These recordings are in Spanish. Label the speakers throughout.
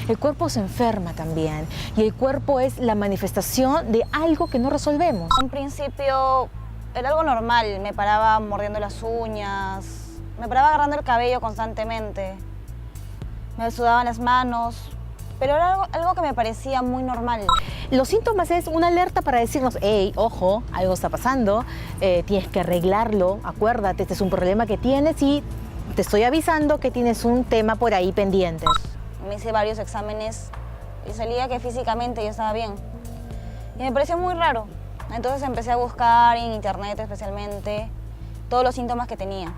Speaker 1: el cuerpo se enferma también y el cuerpo es la manifestación de algo que no resolvemos.
Speaker 2: En principio era algo normal, me paraba mordiendo las uñas, me paraba agarrando el cabello constantemente, me sudaban las manos, pero era algo que me parecía muy normal.
Speaker 1: Los síntomas es una alerta para decirnos, hey, ojo, algo está pasando, tienes que arreglarlo, acuérdate, este es un problema que tienes y te estoy avisando que tienes un tema por ahí pendiente.
Speaker 2: Me hice varios exámenes y salía que físicamente yo estaba bien. Y me pareció muy raro. Entonces empecé a buscar en internet especialmente todos los síntomas que tenía.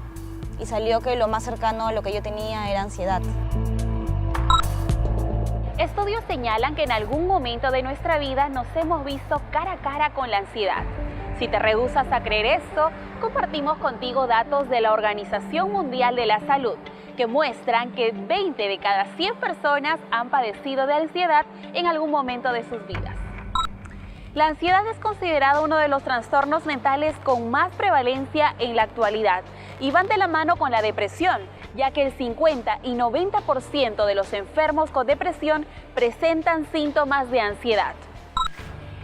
Speaker 2: Y salió que lo más cercano a lo que yo tenía era ansiedad.
Speaker 3: Estudios señalan que en algún momento de nuestra vida nos hemos visto cara a cara con la ansiedad. Si te rehusas a creer esto, compartimos contigo datos de la Organización Mundial de la Salud que muestran que 20 de cada 100 personas han padecido de ansiedad en algún momento de sus vidas. La ansiedad es considerada uno de los trastornos mentales con más prevalencia en la actualidad y van de la mano con la depresión, ya que el 50 y 90% de los enfermos con depresión presentan síntomas de ansiedad.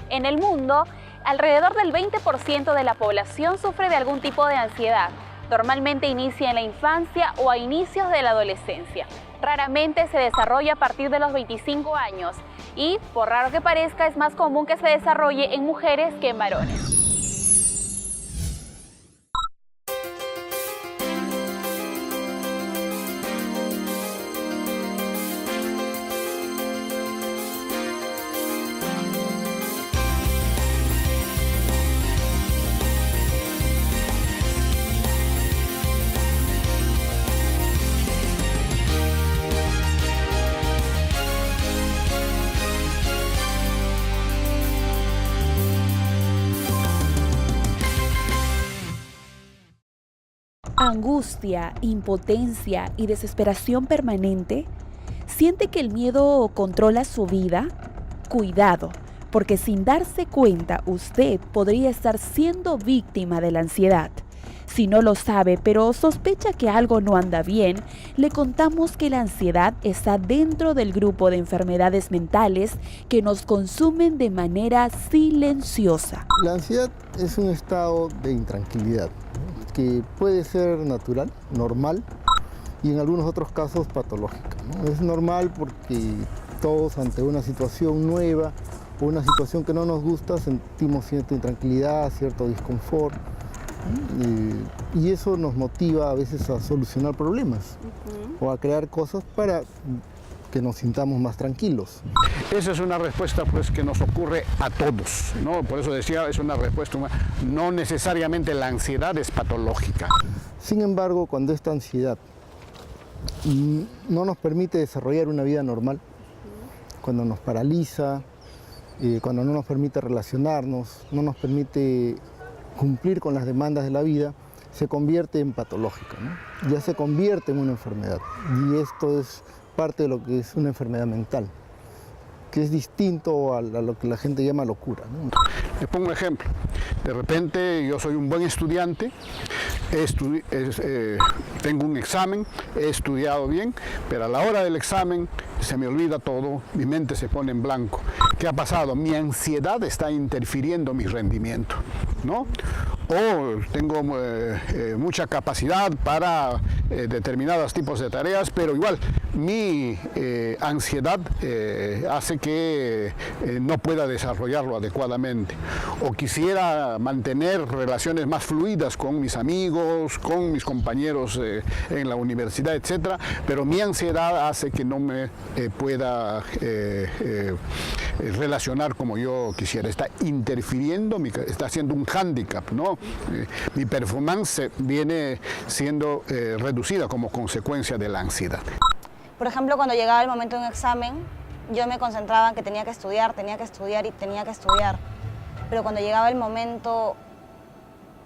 Speaker 3: En el mundo, alrededor del 20% de la población sufre de algún tipo de ansiedad. Normalmente inicia en la infancia o a inicios de la adolescencia. Raramente se desarrolla a partir de los 25 años y, por raro que parezca, es más común que se desarrolle en mujeres que en varones.
Speaker 4: Angustia, impotencia y desesperación permanente. ¿Siente que el miedo controla su vida? Cuidado, porque sin darse cuenta usted podría estar siendo víctima de la ansiedad. Si no lo sabe, pero sospecha que algo no anda bien, le contamos que la ansiedad está dentro del grupo de enfermedades mentales que nos consumen de manera silenciosa.
Speaker 5: La ansiedad es un estado de intranquilidad, ¿no?, que puede ser natural, normal, y en algunos otros casos patológica, ¿no? Es normal porque todos ante una situación nueva o una situación que no nos gusta sentimos cierta intranquilidad, cierto disconfort. Y eso nos motiva a veces a solucionar problemas o a crear cosas para que nos sintamos más tranquilos.
Speaker 6: Esa es una respuesta pues que nos ocurre a todos, ¿no? Por eso decía, es una respuesta humana. No necesariamente la ansiedad es patológica.
Speaker 5: Sin embargo, cuando esta ansiedad no nos permite desarrollar una vida normal, cuando nos paraliza, cuando no nos permite relacionarnos, no nos permite cumplir con las demandas de la vida, se convierte en patológica, ¿no? Ya se convierte en una enfermedad. Y esto es parte de lo que es una enfermedad mental, que es distinto a lo que la gente llama locura, ¿no?
Speaker 6: Les pongo un ejemplo. De repente yo soy un buen estudiante, tengo un examen, he estudiado bien, pero a la hora del examen se me olvida todo, mi mente se pone en blanco. ¿Qué ha pasado? Mi ansiedad está interfiriendo en mi rendimiento, ¿no? O tengo mucha capacidad para determinados tipos de tareas, pero igual mi ansiedad hace que no pueda desarrollarlo adecuadamente. O quisiera mantener relaciones más fluidas con mis amigos, con mis compañeros en la universidad, etcétera, pero mi ansiedad hace que no me pueda relacionar como yo quisiera. Está interfiriendo, está haciendo un hándicap, ¿no? Mi performance viene siendo reducida como consecuencia de la ansiedad.
Speaker 2: Por ejemplo, cuando llegaba el momento de un examen, yo me concentraba en que tenía que estudiar y tenía que estudiar. Pero cuando llegaba el momento,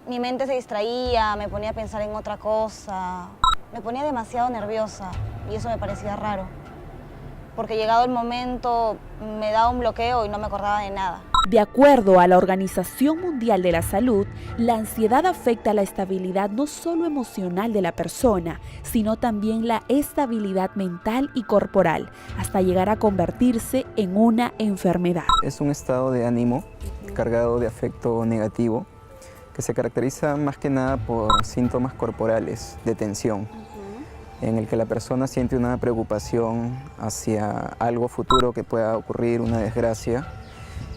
Speaker 2: mi mente se distraía, me ponía a pensar en otra cosa, me ponía demasiado nerviosa y eso me parecía raro. Porque llegado el momento me daba un bloqueo y no me acordaba de nada.
Speaker 4: De acuerdo a la Organización Mundial de la Salud, la ansiedad afecta la estabilidad no solo emocional de la persona, sino también la estabilidad mental y corporal, hasta llegar a convertirse en una enfermedad.
Speaker 7: Es un estado de ánimo cargado de afecto negativo que se caracteriza más que nada por síntomas corporales de tensión, en el que la persona siente una preocupación hacia algo futuro que pueda ocurrir, una desgracia,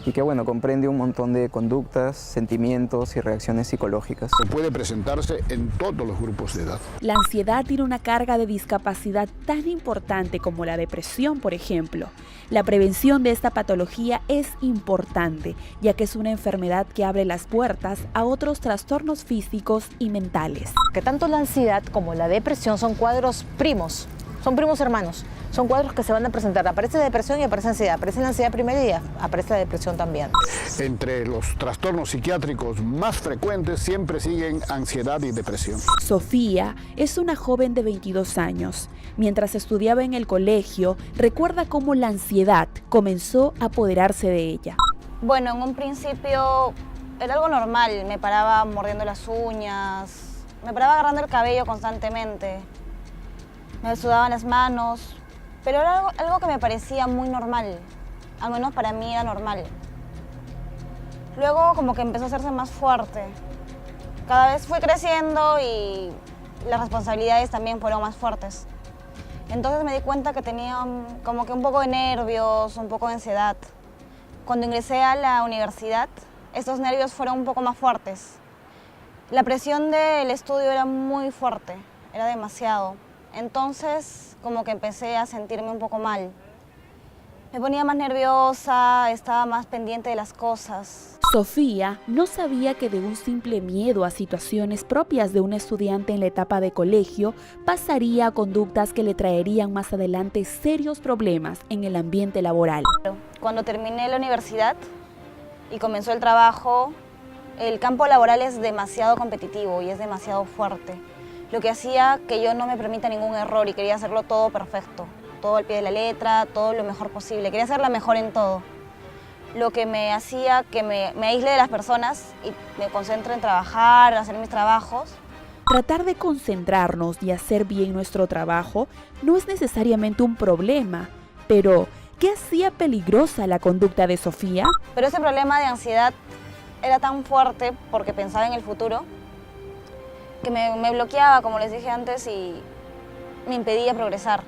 Speaker 7: y que comprende un montón de conductas, sentimientos y reacciones psicológicas.
Speaker 6: Puede presentarse en todos los grupos de edad.
Speaker 4: La ansiedad tiene una carga de discapacidad tan importante como la depresión, por ejemplo. La prevención de esta patología es importante, ya que es una enfermedad que abre las puertas a otros trastornos físicos y mentales.
Speaker 1: Que tanto la ansiedad como la depresión son cuadros primos, son primos hermanos. Son cuadros que se van a presentar. Aparece la depresión y aparece ansiedad. Aparece la ansiedad primero y aparece la depresión también.
Speaker 6: Entre los trastornos psiquiátricos más frecuentes siempre siguen ansiedad y depresión.
Speaker 4: Sofía es una joven de 22 años. Mientras estudiaba en el colegio, recuerda cómo la ansiedad comenzó a apoderarse de ella.
Speaker 2: Bueno, en un principio era algo normal. Me paraba mordiendo las uñas, me paraba agarrando el cabello constantemente, me sudaban las manos. Pero era algo que me parecía muy normal, al menos para mí era normal. Luego como que empezó a hacerse más fuerte. Cada vez fui creciendo y las responsabilidades también fueron más fuertes. Entonces me di cuenta que tenía como que un poco de nervios, un poco de ansiedad. Cuando ingresé a la universidad, estos nervios fueron un poco más fuertes. La presión del estudio era muy fuerte, era demasiado. Entonces, como que empecé a sentirme un poco mal. Me ponía más nerviosa, estaba más pendiente de las cosas.
Speaker 4: Sofía no sabía que de un simple miedo a situaciones propias de un estudiante en la etapa de colegio, pasaría a conductas que le traerían más adelante serios problemas en el ambiente laboral.
Speaker 2: Cuando terminé la universidad y comenzó el trabajo, el campo laboral es demasiado competitivo y es demasiado fuerte. Lo que hacía que yo no me permita ningún error y quería hacerlo todo perfecto, todo al pie de la letra, todo lo mejor posible. Quería ser la mejor en todo. Lo que me hacía que me aísle de las personas y me concentre en trabajar, hacer mis trabajos.
Speaker 4: Tratar de concentrarnos y hacer bien nuestro trabajo no es necesariamente un problema, pero ¿qué hacía peligrosa la conducta de Sofía?
Speaker 2: Pero ese problema de ansiedad era tan fuerte porque pensaba en el futuro, que me bloqueaba, como les dije antes, y me impedía progresar.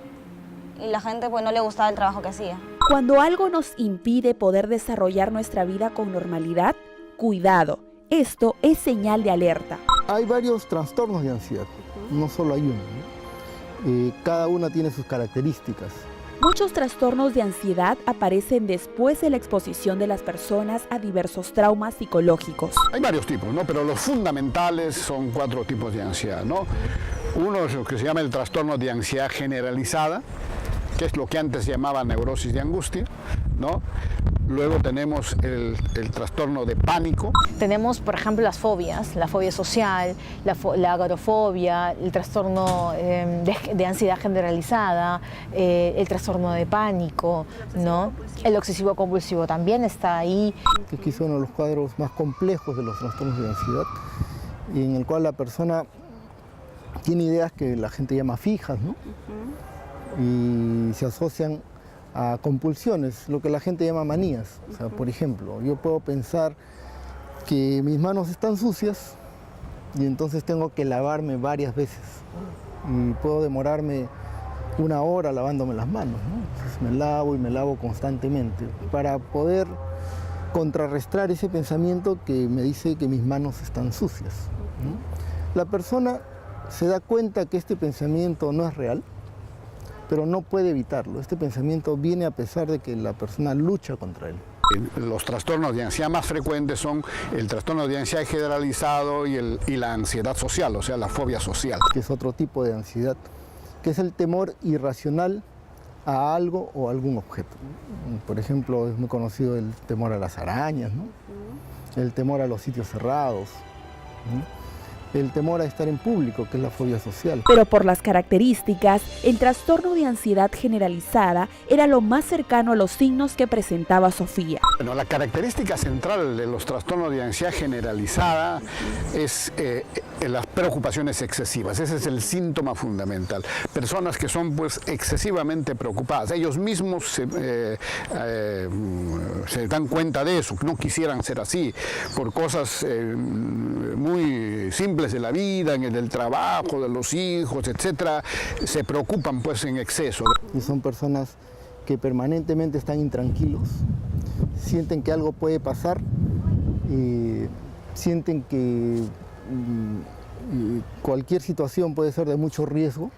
Speaker 2: Y la gente no le gustaba el trabajo que hacía.
Speaker 4: Cuando algo nos impide poder desarrollar nuestra vida con normalidad, cuidado, esto es señal de alerta.
Speaker 5: Hay varios trastornos de ansiedad, no solo hay uno, ¿no? Cada una tiene sus características.
Speaker 4: Muchos trastornos de ansiedad aparecen después de la exposición de las personas a diversos traumas psicológicos.
Speaker 6: Hay varios tipos, ¿no? Pero los fundamentales son 4 tipos de ansiedad, ¿no? Uno es lo que se llama el trastorno de ansiedad generalizada, que es lo que antes se llamaba neurosis de angustia, ¿no? Luego tenemos el trastorno de pánico.
Speaker 1: Tenemos, por ejemplo, las fobias, la fobia social, la agorafobia, el trastorno de ansiedad generalizada, el trastorno de pánico, ¿no? El obsesivo compulsivo también está ahí.
Speaker 5: Aquí es uno de los cuadros más complejos de los trastornos de ansiedad, y en el cual la persona tiene ideas que la gente llama fijas, ¿no? Y se asocian a compulsiones, lo que la gente llama manías. O sea, por ejemplo, yo puedo pensar que mis manos están sucias y entonces tengo que lavarme varias veces. Y puedo demorarme 1 hora lavándome las manos, ¿no? Entonces me lavo y me lavo constantemente para poder contrarrestar ese pensamiento que me dice que mis manos están sucias, ¿no? La persona se da cuenta que este pensamiento no es real, pero no puede evitarlo. Este pensamiento viene a pesar de que la persona lucha contra él.
Speaker 6: Los trastornos de ansiedad más frecuentes son el trastorno de ansiedad generalizado y la ansiedad social, o sea, la fobia social.
Speaker 5: Que es otro tipo de ansiedad, que es el temor irracional a algo o a algún objeto. Por ejemplo, es muy conocido el temor a las arañas, ¿no? El temor a los sitios cerrados, ¿no? el temor a estar en público, que es la fobia social.
Speaker 4: Pero por las características, el trastorno de ansiedad generalizada era lo más cercano a los signos que presentaba Sofía.
Speaker 6: Bueno, la característica central de los trastornos de ansiedad generalizada es las preocupaciones excesivas. Ese es el síntoma fundamental. Personas que son pues excesivamente preocupadas. Ellos mismos se dan cuenta de eso, no quisieran ser así, por cosas muy simples de la vida, en el trabajo, de los hijos, etcétera, se preocupan pues en exceso.
Speaker 5: Y son personas que permanentemente están intranquilos, sienten que algo puede pasar, sienten que cualquier situación puede ser de mucho riesgo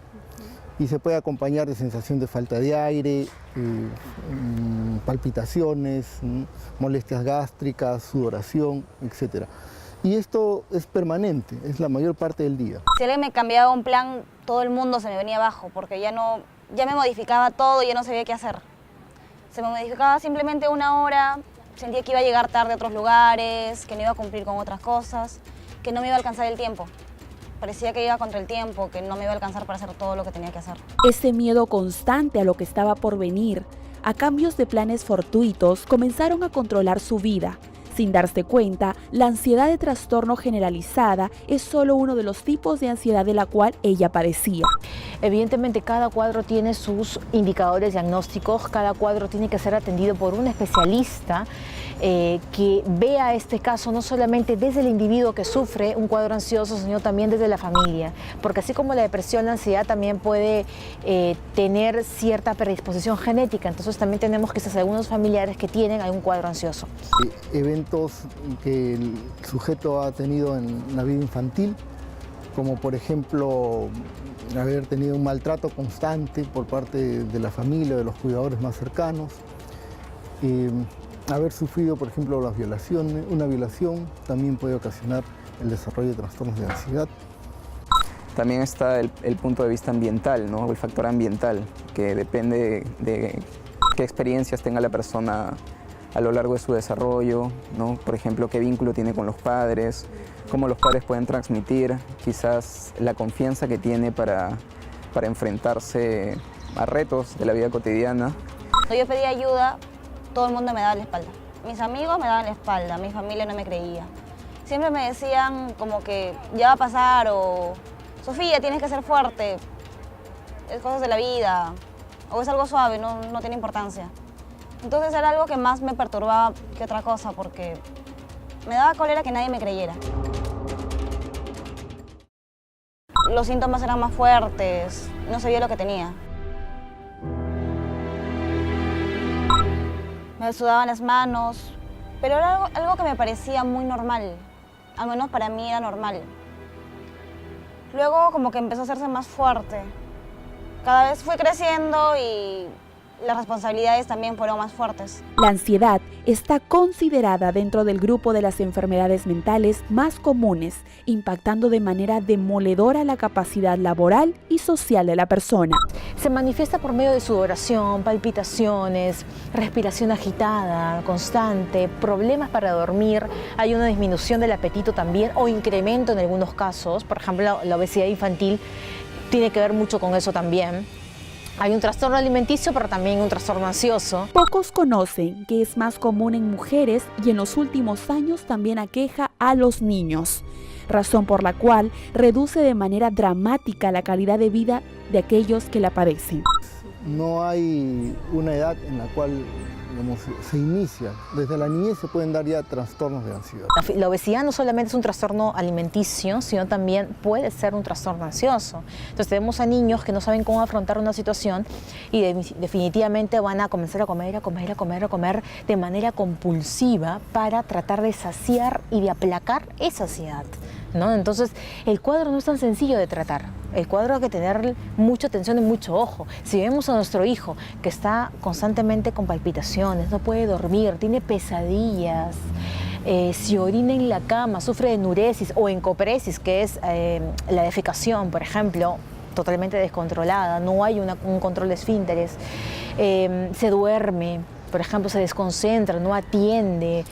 Speaker 5: y se puede acompañar de sensación de falta de aire, palpitaciones, molestias gástricas, sudoración, etcétera. Y esto es permanente, es la mayor parte del día.
Speaker 2: Si alguien me cambiaba un plan, todo el mundo se me venía abajo, porque ya me modificaba todo y ya no sabía qué hacer. Se me modificaba simplemente una hora, sentía que iba a llegar tarde a otros lugares, que no iba a cumplir con otras cosas, que no me iba a alcanzar el tiempo. Parecía que iba contra el tiempo, que no me iba a alcanzar para hacer todo lo que tenía que hacer.
Speaker 4: Ese miedo constante a lo que estaba por venir, a cambios de planes fortuitos, comenzaron a controlar su vida. Sin darse cuenta, la ansiedad de trastorno generalizada es solo uno de los tipos de ansiedad de la cual ella padecía.
Speaker 1: Evidentemente cada cuadro tiene sus indicadores diagnósticos, cada cuadro tiene que ser atendido por un especialista que vea este caso no solamente desde el individuo que sufre un cuadro ansioso, sino también desde la familia, porque así como la depresión, la ansiedad también puede tener cierta predisposición genética, entonces también tenemos quizás algunos familiares que tienen algún cuadro ansioso.
Speaker 5: Eventos que el sujeto ha tenido en la vida infantil, como por ejemplo haber tenido un maltrato constante por parte de la familia, de los cuidadores más cercanos, haber sufrido, por ejemplo, las violaciones, una violación también puede ocasionar el desarrollo de trastornos de ansiedad.
Speaker 7: También está el punto de vista ambiental, ¿no? El factor ambiental, que depende de qué experiencias tenga la persona a lo largo de su desarrollo, ¿no? Por ejemplo, qué vínculo tiene con los padres, cómo los padres pueden transmitir quizás la confianza que tiene para enfrentarse a retos de la vida cotidiana.
Speaker 2: Cuando yo pedía ayuda, todo el mundo me daba la espalda. Mis amigos me daban la espalda, mi familia no me creía. Siempre me decían como que ya va a pasar o Sofía, tienes que ser fuerte, es cosas de la vida o es algo suave, no tiene importancia. Entonces era algo que más me perturbaba que otra cosa porque me daba cólera que nadie me creyera. Los síntomas eran más fuertes, no sabía lo que tenía. Me sudaban las manos, pero era algo que me parecía muy normal, al menos para mí era normal. Luego como que empezó a hacerse más fuerte. Cada vez fui creciendo y las responsabilidades también fueron más fuertes.
Speaker 4: La ansiedad está considerada dentro del grupo de las enfermedades mentales más comunes, impactando de manera demoledora la capacidad laboral y social de la persona.
Speaker 1: Se manifiesta por medio de sudoración, palpitaciones, respiración agitada, constante, problemas para dormir, hay una disminución del apetito también o incremento en algunos casos, por ejemplo la obesidad infantil tiene que ver mucho con eso también. Hay un trastorno alimenticio, pero también un trastorno ansioso.
Speaker 4: Pocos conocen que es más común en mujeres y en los últimos años también aqueja a los niños, razón por la cual reduce de manera dramática la calidad de vida de aquellos que la padecen.
Speaker 5: No hay una edad en la cual, digamos, se inicia. Desde la niñez se pueden dar ya trastornos de ansiedad.
Speaker 1: La obesidad no solamente es un trastorno alimenticio, sino también puede ser un trastorno ansioso. Entonces tenemos a niños que no saben cómo afrontar una situación y definitivamente van a comenzar a comer de manera compulsiva para tratar de saciar y de aplacar esa ansiedad, ¿no? Entonces el cuadro no es tan sencillo de tratar. El cuadro hay que tener mucha atención y mucho ojo. Si vemos a nuestro hijo que está constantemente con palpitaciones, no puede dormir, tiene pesadillas, si orina en la cama, sufre de enuresis o encopresis, que es la defecación, por ejemplo, totalmente descontrolada, no hay un control de esfínteres, se duerme, por ejemplo, se desconcentra, no atiende,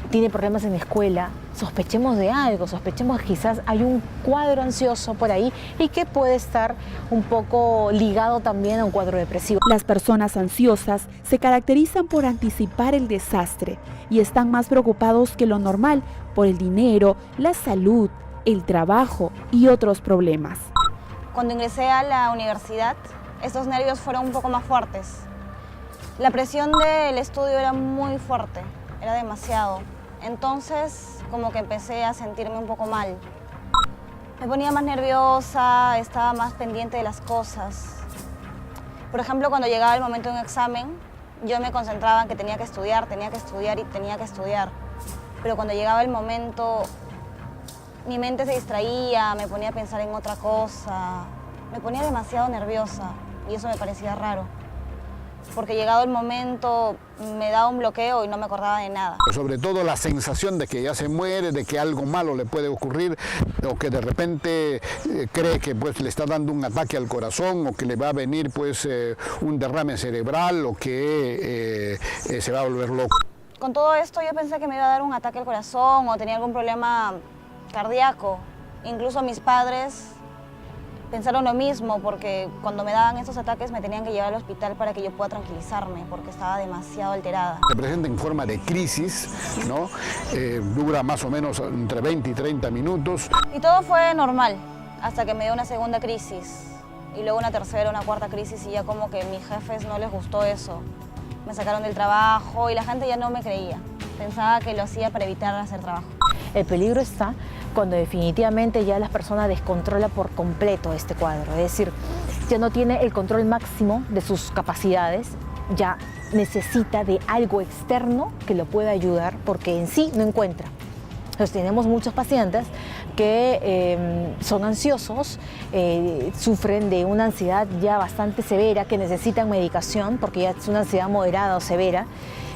Speaker 1: tiene problemas en la escuela, sospechemos de algo, sospechemos que quizás hay un cuadro ansioso por ahí y que puede estar un poco ligado también a un cuadro depresivo.
Speaker 4: Las personas ansiosas se caracterizan por anticipar el desastre y están más preocupados que lo normal por el dinero, la salud, el trabajo y otros problemas.
Speaker 2: Cuando ingresé a la universidad, estos nervios fueron un poco más fuertes. La presión del estudio era muy fuerte, era demasiado. Entonces, como que empecé a sentirme un poco mal. Me ponía más nerviosa, estaba más pendiente de las cosas. Por ejemplo, cuando llegaba el momento de un examen, yo me concentraba en que tenía que estudiar y tenía que estudiar. Pero cuando llegaba el momento, mi mente se distraía, me ponía a pensar en otra cosa. Me ponía demasiado nerviosa y eso me parecía raro. Porque llegado el momento me daba un bloqueo y no me acordaba de nada.
Speaker 6: Sobre todo la sensación de que ya se muere, de que algo malo le puede ocurrir o que de repente cree que pues, le está dando un ataque al corazón o que le va a venir pues, un derrame cerebral o que se va a volver loco.
Speaker 2: Con todo esto yo pensé que me iba a dar un ataque al corazón o tenía algún problema cardíaco. Incluso mis padres pensaron lo mismo porque cuando me daban estos ataques me tenían que llevar al hospital para que yo pueda tranquilizarme porque estaba demasiado alterada.
Speaker 6: Se presenta en forma de crisis, ¿no? Dura más o menos entre 20 y 30 minutos.
Speaker 2: Y todo fue normal hasta que me dio una segunda crisis y luego una tercera, una cuarta crisis y ya como que a mis jefes no les gustó eso. Me sacaron del trabajo y la gente ya no me creía. Pensaba que lo hacía para evitar hacer trabajo.
Speaker 1: El peligro está cuando definitivamente ya la persona descontrola por completo este cuadro, es decir, ya no tiene el control máximo de sus capacidades, ya necesita de algo externo que lo pueda ayudar porque en sí no encuentra. Entonces tenemos muchos pacientes que son ansiosos, sufren de una ansiedad ya bastante severa, que necesitan medicación porque ya es una ansiedad moderada o severa,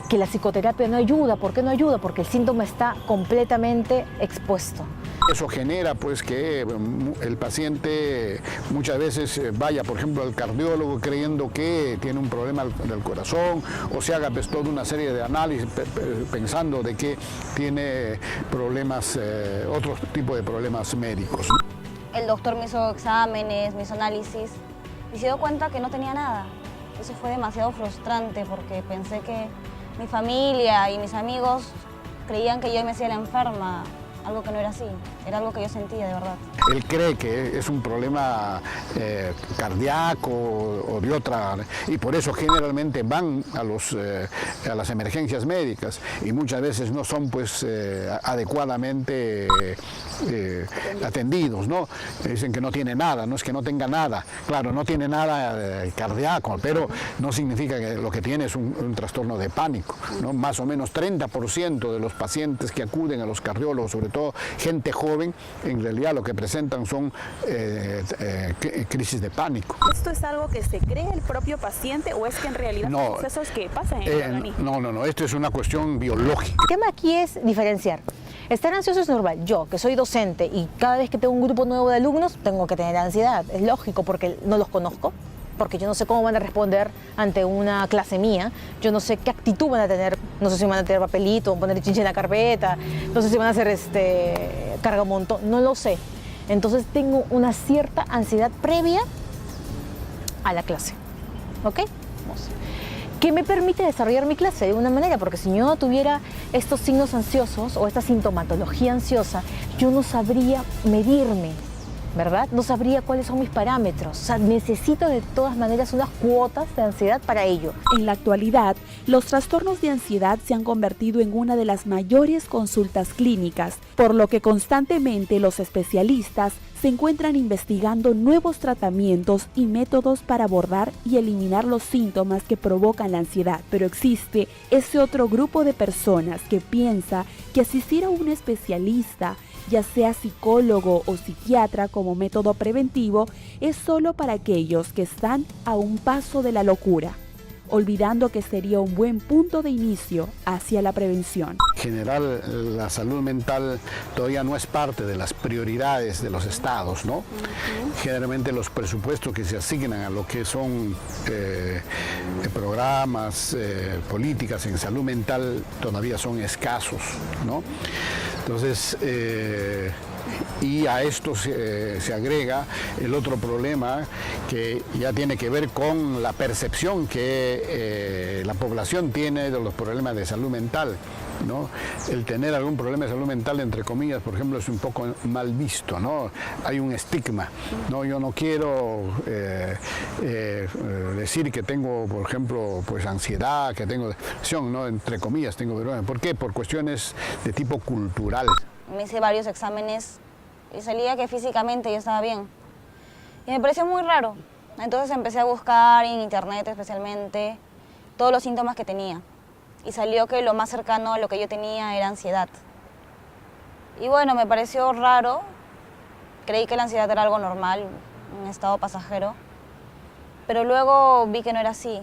Speaker 1: que la psicoterapia no ayuda. ¿Por qué no ayuda? Porque el síntoma está completamente expuesto.
Speaker 6: Eso genera pues que el paciente muchas veces vaya, por ejemplo, al cardiólogo creyendo que tiene un problema del corazón o se haga pues toda una serie de análisis pensando de que tiene problemas, otro tipo de problemas médicos.
Speaker 2: El doctor me hizo exámenes, me hizo análisis y se dio cuenta que no tenía nada. Eso fue demasiado frustrante porque pensé que mi familia y mis amigos creían que yo me hacía la enferma, algo que no era así, era algo que yo sentía de verdad.
Speaker 6: Él cree que es un problema cardíaco o de otra, y por eso generalmente van a las emergencias médicas y muchas veces no son pues adecuadamente atendidos, ¿no? Dicen que no tiene nada, no es que no tenga nada, claro, no tiene nada cardíaco, pero no significa que lo que tiene es un trastorno de pánico, ¿no? Más o menos 30% de los pacientes que acuden a los cardiólogos, sobre todo gente joven, en realidad lo que presentan son crisis de pánico.
Speaker 8: ¿Esto es algo que se cree el propio paciente o es que en realidad son procesos que pasan en el organismo?
Speaker 6: No, esto es una cuestión biológica.
Speaker 1: El tema aquí es diferenciar. Estar ansioso es normal. Yo, que soy docente y cada vez que tengo un grupo nuevo de alumnos, tengo que tener ansiedad. Es lógico porque no los conozco, porque yo no sé cómo van a responder ante una clase mía, yo no sé qué actitud van a tener, no sé si van a tener papelito, poner chinche en la carpeta, no sé si van a hacer carga un montón, no lo sé. Entonces tengo una cierta ansiedad previa a la clase, ¿ok? Vamos. ¿Qué me permite desarrollar mi clase de una manera? Porque si yo no tuviera estos signos ansiosos o esta sintomatología ansiosa, yo no sabría medirme, ¿verdad? No sabría cuáles son mis parámetros. O sea, necesito de todas maneras unas cuotas de ansiedad para ello.
Speaker 4: En la actualidad, los trastornos de ansiedad se han convertido en una de las mayores consultas clínicas, por lo que constantemente los especialistas se encuentran investigando nuevos tratamientos y métodos para abordar y eliminar los síntomas que provocan la ansiedad. Pero existe ese otro grupo de personas que piensa que asistir a un especialista, ya sea psicólogo o psiquiatra como método preventivo, es solo para aquellos que están a un paso de la locura. olvidando que sería un buen punto de inicio hacia la prevención.
Speaker 6: En general, la salud mental todavía no es parte de las prioridades de los estados, ¿no? Generalmente los presupuestos que se asignan a lo que son programas, políticas en salud mental todavía son escasos, ¿no? Entonces, y a esto se agrega el otro problema que ya tiene que ver con la percepción que la población tiene de los problemas de salud mental, ¿no? El tener algún problema de salud mental, entre comillas, por ejemplo, es un poco mal visto, ¿no? Hay un estigma, ¿no? Yo no quiero decir que tengo, por ejemplo, pues ansiedad, que tengo depresión, ¿no? Entre comillas, tengo problemas. ¿Por qué? Por cuestiones de tipo cultural.
Speaker 2: Me hice varios exámenes y salía que físicamente yo estaba bien. Y me pareció muy raro. Entonces empecé a buscar en internet especialmente todos los síntomas que tenía. Y salió que lo más cercano a lo que yo tenía era ansiedad. Y bueno, me pareció raro. Creí que la ansiedad era algo normal, un estado pasajero. Pero luego vi que no era así.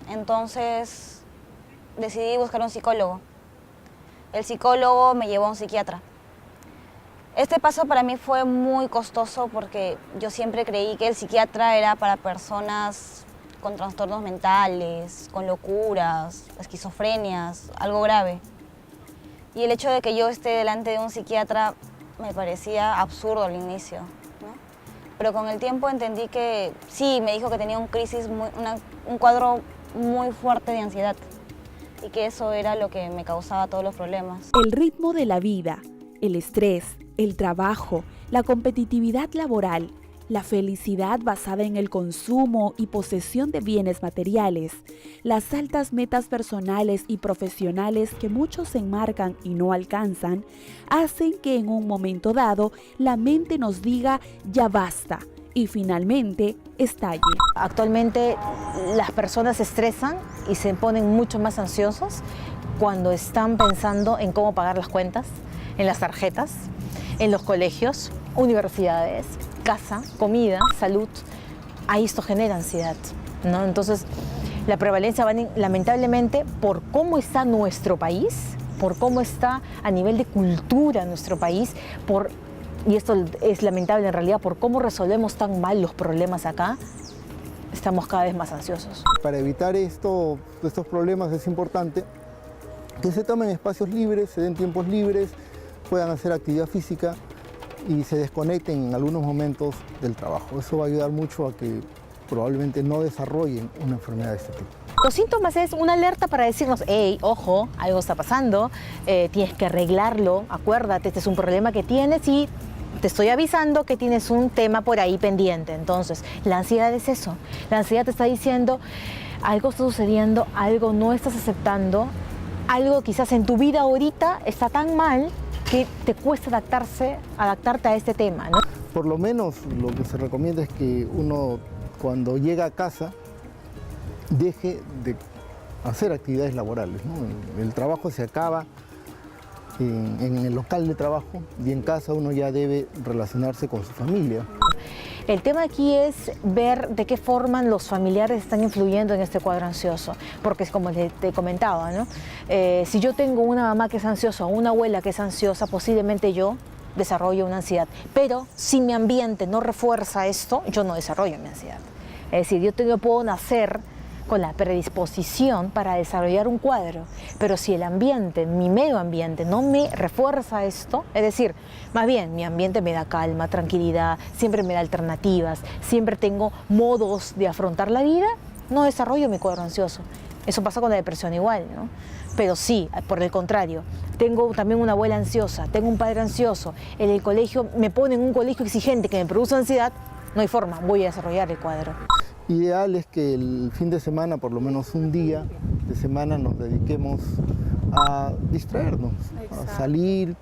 Speaker 2: Entonces decidí buscar un psicólogo. El psicólogo me llevó a un psiquiatra. Este paso para mí fue muy costoso porque yo siempre creí que el psiquiatra era para personas con trastornos mentales, con locuras, esquizofrenias, algo grave. Y el hecho de que yo esté delante de un psiquiatra me parecía absurdo al inicio, ¿no? Pero con el tiempo entendí que sí, me dijo que tenía un cuadro muy fuerte de ansiedad y que eso era lo que me causaba todos los problemas.
Speaker 4: El ritmo de la vida, el estrés, el trabajo, la competitividad laboral, la felicidad basada en el consumo y posesión de bienes materiales, las altas metas personales y profesionales que muchos se enmarcan y no alcanzan, hacen que en un momento dado la mente nos diga ya basta y finalmente estalle.
Speaker 1: Actualmente las personas se estresan y se ponen mucho más ansiosos cuando están pensando en cómo pagar las cuentas, en las tarjetas, en los colegios, universidades, casa, comida, salud. Ahí esto genera ansiedad, ¿no? Entonces, la prevalencia va lamentablemente por cómo está nuestro país, por cómo está a nivel de cultura nuestro país, y esto es lamentable en realidad, por cómo resolvemos tan mal los problemas acá, estamos cada vez más ansiosos.
Speaker 5: Para evitar estos problemas es importante que se tomen espacios libres, se den tiempos libres, puedan hacer actividad física y se desconecten en algunos momentos del trabajo. Eso va a ayudar mucho a que probablemente no desarrollen una enfermedad de este tipo.
Speaker 1: Los síntomas es una alerta para decirnos, hey, ojo, algo está pasando, tienes que arreglarlo, acuérdate, este es un problema que tienes y te estoy avisando que tienes un tema por ahí pendiente. Entonces, la ansiedad es eso. La ansiedad te está diciendo, algo está sucediendo, algo no estás aceptando, algo quizás en tu vida ahorita está tan mal que te cuesta adaptarte a este tema, ¿no?
Speaker 5: Por lo menos lo que se recomienda es que uno cuando llega a casa deje de hacer actividades laborales, ¿no? El trabajo se acaba en el local de trabajo y en casa uno ya debe relacionarse con su familia.
Speaker 1: El tema aquí es ver de qué forma los familiares están influyendo en este cuadro ansioso, porque es como te comentaba, ¿no? Si yo tengo una mamá que es ansiosa o una abuela que es ansiosa, posiblemente yo desarrollo una ansiedad, pero si mi ambiente no refuerza esto, yo no desarrollo mi ansiedad. Es decir, yo puedo nacer con la predisposición para desarrollar un cuadro, pero si el ambiente, mi medio ambiente no me refuerza esto, es decir, más bien mi ambiente me da calma, tranquilidad, siempre me da alternativas, siempre tengo modos de afrontar la vida, no desarrollo mi cuadro ansioso. Eso pasa con la depresión igual, ¿no? Pero sí, por el contrario, tengo también una abuela ansiosa, tengo un padre ansioso, en el colegio me ponen un colegio exigente que me produce ansiedad, no hay forma, voy a desarrollar el cuadro.
Speaker 5: Ideal es que el fin de semana, por lo menos un día de semana, nos dediquemos a distraernos, a salir,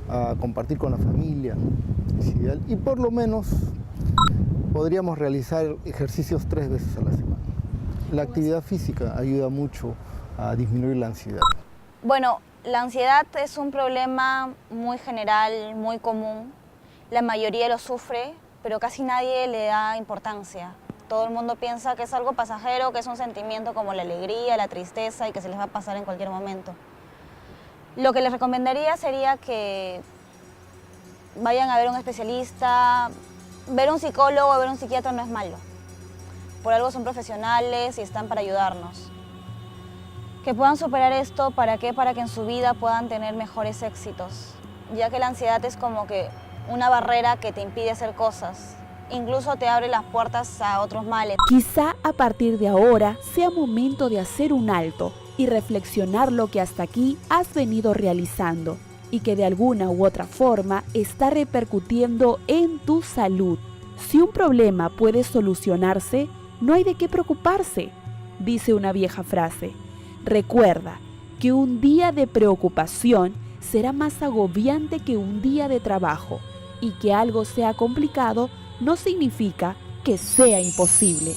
Speaker 5: a compartir con la familia, es ideal. Y por lo menos podríamos realizar ejercicios 3 veces a la semana. La actividad física ayuda mucho a disminuir la ansiedad.
Speaker 2: Bueno, la ansiedad es un problema muy general, muy común. La mayoría lo sufre, pero casi nadie le da importancia. Todo el mundo piensa que es algo pasajero, que es un sentimiento como la alegría, la tristeza y que se les va a pasar en cualquier momento. Lo que les recomendaría sería que vayan a ver a un especialista. Ver un psicólogo o ver un psiquiatra no es malo. Por algo son profesionales y están para ayudarnos. Que puedan superar esto, ¿para qué? Para que en su vida puedan tener mejores éxitos. Ya que la ansiedad es como que una barrera que te impide hacer cosas. Incluso te abre las puertas a otros males.
Speaker 4: Quizá a partir de ahora sea momento de hacer un alto y reflexionar lo que hasta aquí has venido realizando y que de alguna u otra forma está repercutiendo en tu salud. Si un problema puede solucionarse, no hay de qué preocuparse, dice una vieja frase. Recuerda que un día de preocupación será más agobiante que un día de trabajo y que algo sea complicado no significa que sea imposible.